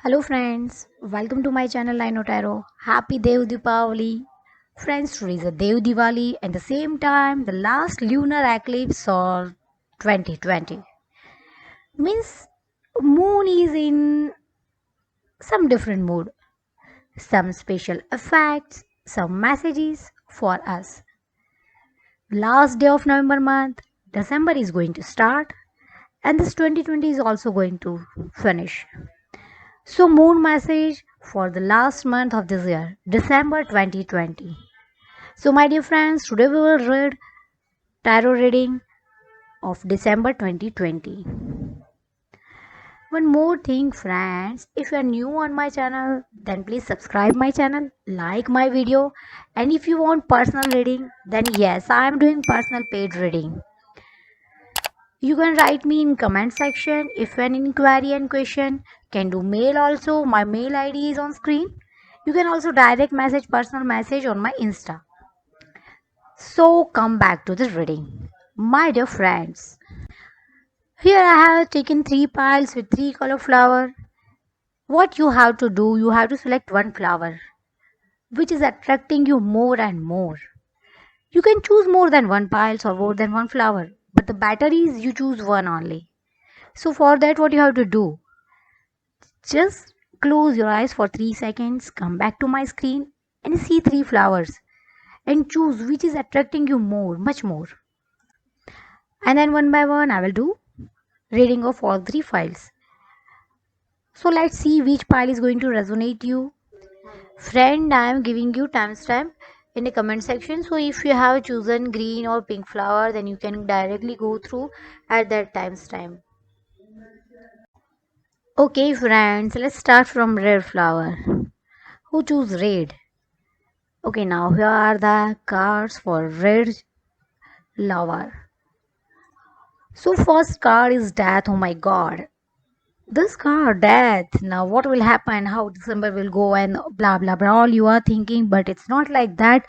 Hello friends, welcome to my channel Lino Tarot. Happy Dev Deepavali. Friends, today is a Dev Diwali and the same time the last lunar eclipse of 2020. Means moon is in some different mood, some special effects, some messages for us. Last day of November month, December is going to start and this 2020 is also going to finish. So, moon message for the last month of this year, December 2020. So, my dear friends, today we will read tarot reading of December 2020. One more thing, friends, if you are new on my channel, then please subscribe my channel, like my video, and if you want personal reading, then yes, I am doing personal paid reading. You can write me in comment section if any inquiry and question. Can do mail also. My mail ID is on screen. You can also direct message personal message on my Insta. So come back to the reading. My dear friends, here I have taken three piles with three color flower. What you have to do, you have to select one flower which is attracting you more and more. You can choose more than one piles or more than one flower, but the better is you choose one only. So for that what you have to do, just close your eyes for 3 seconds, come back to my screen and see three flowers and choose which is attracting you more, much more. And then one by one I will do reading of all three files. So let's see which pile is going to resonate you. Friend, I am giving you timestamp in the comment section. So if you have chosen green or pink flower, then you can directly go through at that timestamp. Okay friends, let's start from red flower. Who choose red? Okay, now here are the cards for red lover. So first card is death. Oh my god. This card, death. Now what will happen? How December will go and blah blah blah. All you are thinking, but it's not like that.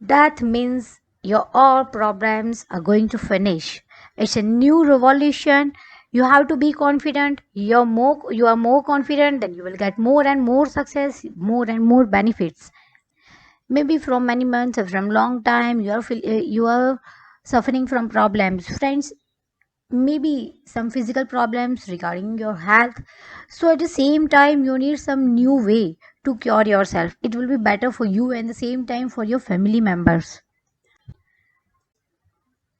Death means your all problems are going to finish. It's a new revolution. You have to be confident. You are more confident, then you will get more and more success, more and more benefits. Maybe from many months or from long time you are suffering from problems, friends. Maybe some physical problems regarding your health, so at the same time you need some new way to cure yourself. It will be better for you and the same time for your family members.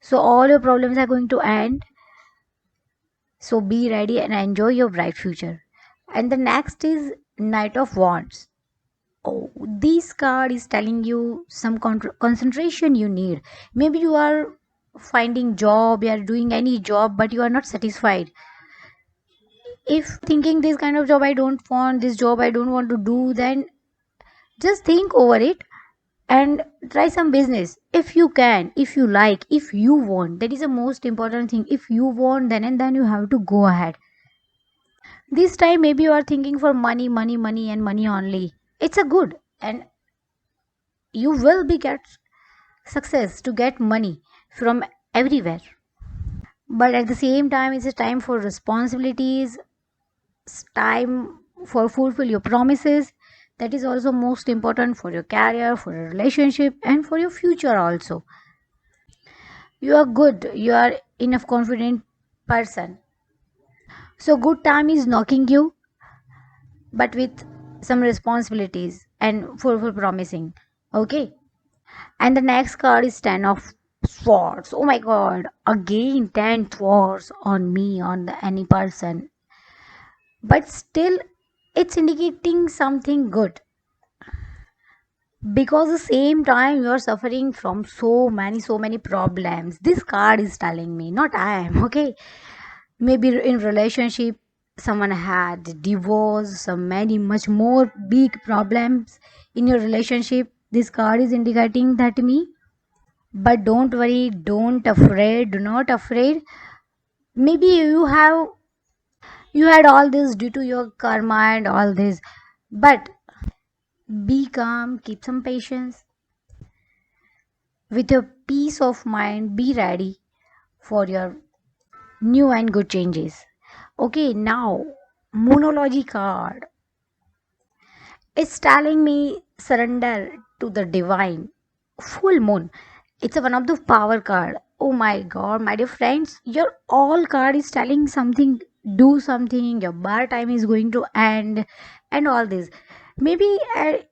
So all your problems are going to end, so be ready and enjoy your bright future. And the next is Knight of Wands. Oh, this card is telling you some concentration you need. Maybe you are finding job, you are doing any job, but you are not satisfied. If thinking this kind of job I don't want, this job I don't want to do, then just think over it and try some business if you can, if you like, if you want. That is the most important thing. If you want, then and then you have to go ahead. This time maybe you are thinking for money, money, money and money only. It's a good, and you will be get success to get money from everywhere, but at the same time it's a time for responsibilities. It's time for fulfill your promises. That is also most important for your career, for your relationship and for your future also. You are good, you are enough confident person, so good time is knocking you, but with some responsibilities and fulfill promising. Okay. And the next card is 10 of swords. Oh my god, again 10 swords on me, on any person. But still, it's indicating something good. Because the same time you are suffering from so many problems. This card is telling me, not I am, okay? Maybe in relationship, someone had divorce, some many much more big problems in your relationship. This card is indicating that to me. But don't worry, don't afraid, do not afraid. Maybe you had all this due to your karma and all this, but be calm, keep some patience. With your peace of mind, be ready for your new and good changes. Okay, now Moonology card. It's telling me surrender to the divine. Full moon. It's one of the power card. Oh my god, my dear friends, your all card is telling something. Do something. Your bar time is going to end, and all this. Maybe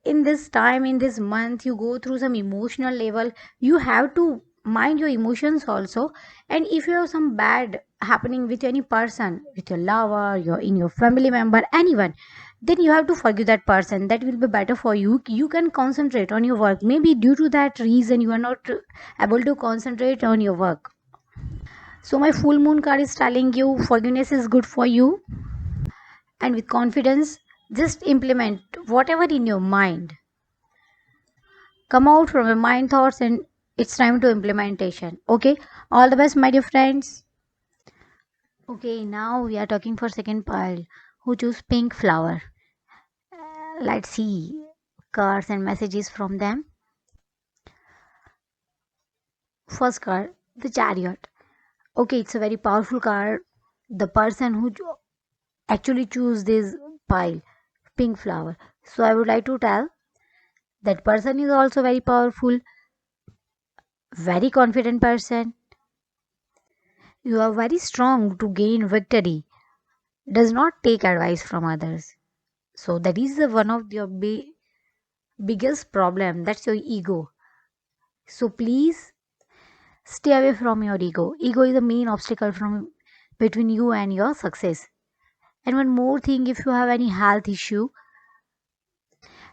in this time, in this month, you go through some emotional level. You have to mind your emotions also. And if you have some bad happening with any person, with your lover, your family member, anyone, then you have to forgive that person. That will be better for you. You can concentrate on your work. Maybe due to that reason you are not able to concentrate on your work. So my full moon card is telling you forgiveness is good for you, and with confidence just implement whatever in your mind. Come out from your mind thoughts, and it's time to implementation. Okay, all the best my dear friends. Okay, now we are talking for second pile who choose pink flower. Let's see cards and messages from them. First card, the chariot. Okay, it's a very powerful card. The person who actually choose this pile, pink flower. So I would like to tell that person is also very powerful, very confident person. You are very strong to gain victory. Does not take advice from others. So that is the one of your biggest problem. That's your ego. So please stay away from your ego. Ego is the main obstacle from between you and your success. And one more thing, if you have any health issue,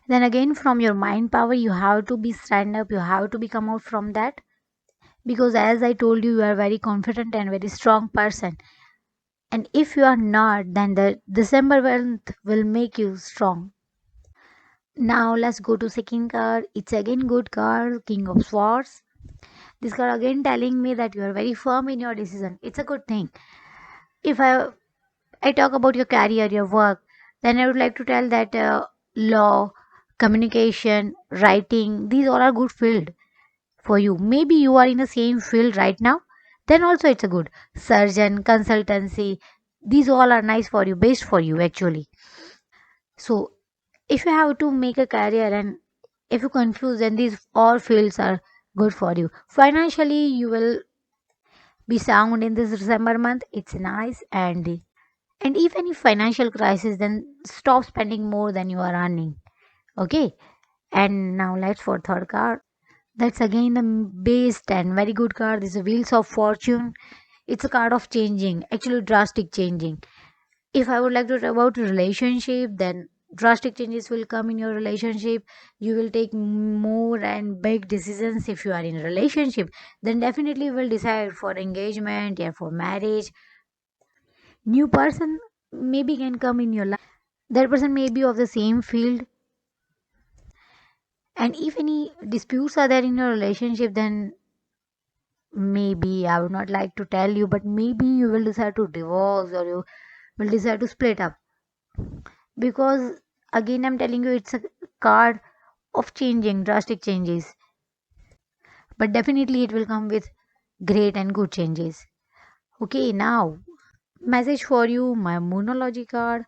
then again from your mind power you have to be stand up, you have to be come out from that, because as I told you, you are very confident and very strong person. And if you are not, then the December month will make you strong. Now let's go to second card. It's again good card, King of Swords. This card again telling me that you are very firm in your decision. It's a good thing. If I talk about your career, your work, then I would like to tell that law, communication, writing, these all are good field for you. Maybe you are in the same field right now, then also it's a good surgeon, consultancy. These all are nice for you, best for you actually. So if you have to make a career and if you confuse, then these all fields are good for you. Financially, you will be sound in this December month. It's nice, and if any financial crisis, then stop spending more than you are earning. Okay. And now let's for third card. That's again the best and very good card. This is Wheels of Fortune. It's a card of changing, actually drastic changing. If I would like to talk about relationship, then drastic changes will come in your relationship. You will take more and big decisions. If you are in a relationship, then definitely you will decide for engagement, yeah, for marriage. New person maybe can come in your life. That person may be of the same field, and if any disputes are there in your relationship, then maybe I would not like to tell you, but maybe you will decide to divorce or you will decide to split up, because again I'm telling you it's a card of changing, drastic changes, but definitely it will come with great and good changes. Okay, now message for you. My moonology card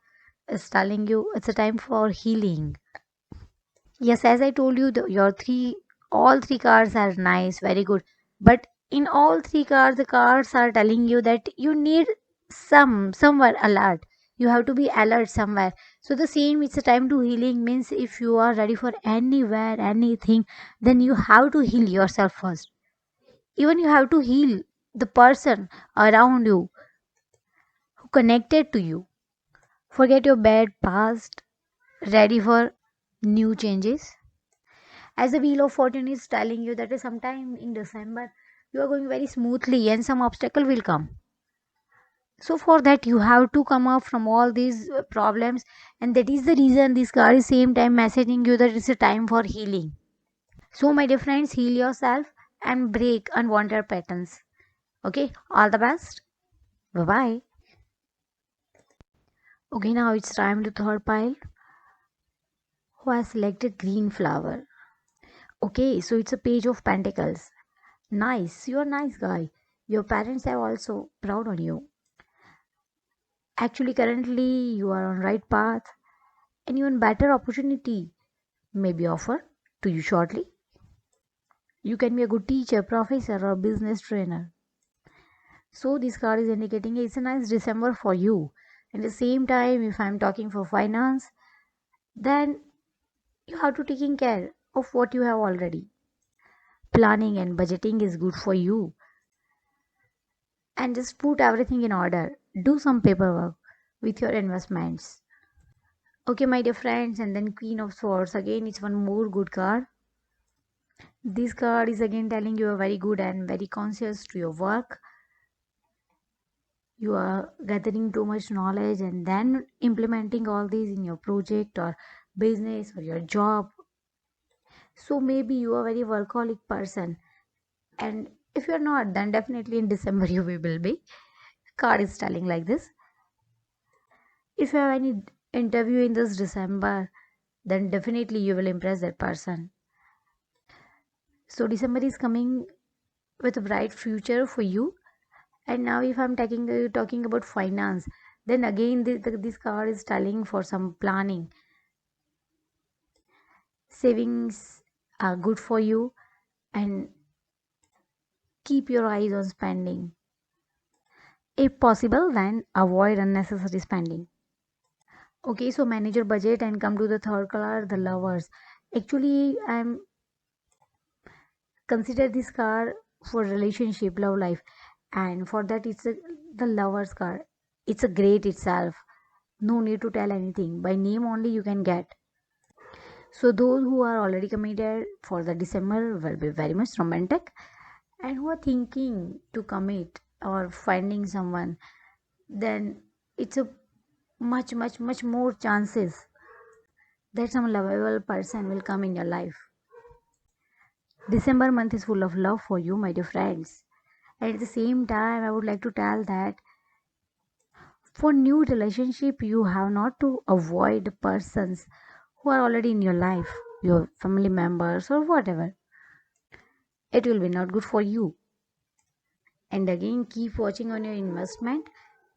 is telling you it's a time for healing. Yes, as I told you, your all three cards are nice, very good. But in all three cards, the cards are telling you that you need somewhere alert. You have to be alert somewhere. So the same, it's a time to healing means if you are ready for anywhere, anything, then you have to heal yourself first. Even you have to heal the person around you who connected to you. Forget your bad past, ready for new changes. As the wheel of fortune is telling you that sometime in December you are going very smoothly and some obstacle will come. So for that you have to come up from all these problems, and that is the reason this card is same time messaging you that it's a time for healing. So my dear friends, heal yourself and break unwanted patterns. Okay, all the best. Bye bye. Okay, now it's time to third pile. Who has selected green flower? Okay, so it's a page of pentacles. Nice, you're a nice guy. Your parents are also proud on you. Actually, currently you are on right path and even better opportunity may be offered to you shortly. You can be a good teacher, professor, or business trainer. So this card is indicating it's a nice December for you. At the same time, if I'm talking for finance, then you have to taking care of what you have already. Planning and budgeting is good for you. And just put everything in order. Do some paperwork with your investments. Okay, my dear friends, and then Queen of Swords. Again, it's one more good card. This card is again telling you are very good and very conscious to your work. You are gathering too much knowledge and then implementing all these in your project or business or your job. So maybe you are a very workaholic person. And if you're not, then definitely in December you will be. Card is telling like this. If you have any interview in this December, then definitely you will impress that person. So December is coming with a bright future for you. And now if I'm talking about finance, then again this card is telling for some planning. Savings are good for you and keep your eyes on spending. If possible, then avoid unnecessary spending. Okay, so manage your budget and come to the third color, the lovers. Actually, I'm consider this card for relationship, love life, and for that the lovers card. It's a great itself. No need to tell anything. By name only you can get. So those who are already committed for the December will be very much romantic, and who are thinking to commit or finding someone, then it's a much more chances that some lovable person will come in your life. December month is full of love for you, my dear friends. And at the same time, I would like to tell that for new relationship, you have not to avoid persons who are already in your life, your family members or whatever. It will be not good for you. And again, keep watching on your investment.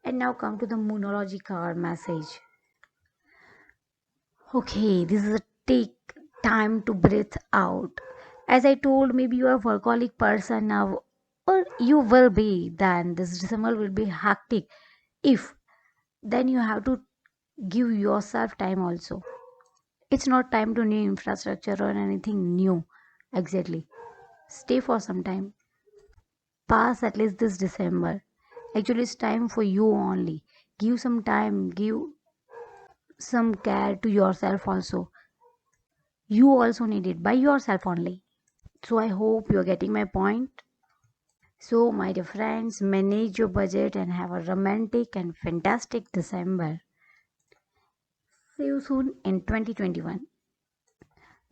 And now come to the Moonology card message. Okay, this is a take time to breathe out. As I told, maybe you are a workaholic person now, or you will be. Then this December will be hectic. If then you have to give yourself time also. It's not time to new infrastructure or anything new. Exactly. Stay for some time. Pass at least this December. Actually, it's time for you only. Give some time. Give some care to yourself also. You also need it by yourself only. So I hope you're getting my point. So, my dear friends, manage your budget and have a romantic and fantastic December. See you soon in 2021.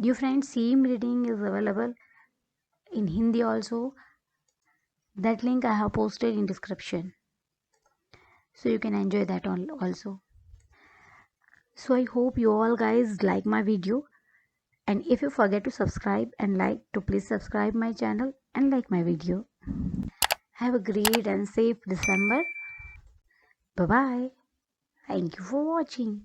Dear friends, same reading is available in Hindi also. That link I have posted in description. So you can enjoy that also. So I hope you all guys like my video. And if you forget to subscribe and like, to please subscribe my channel and like my video. Have a great and safe December. Bye bye. Thank you for watching.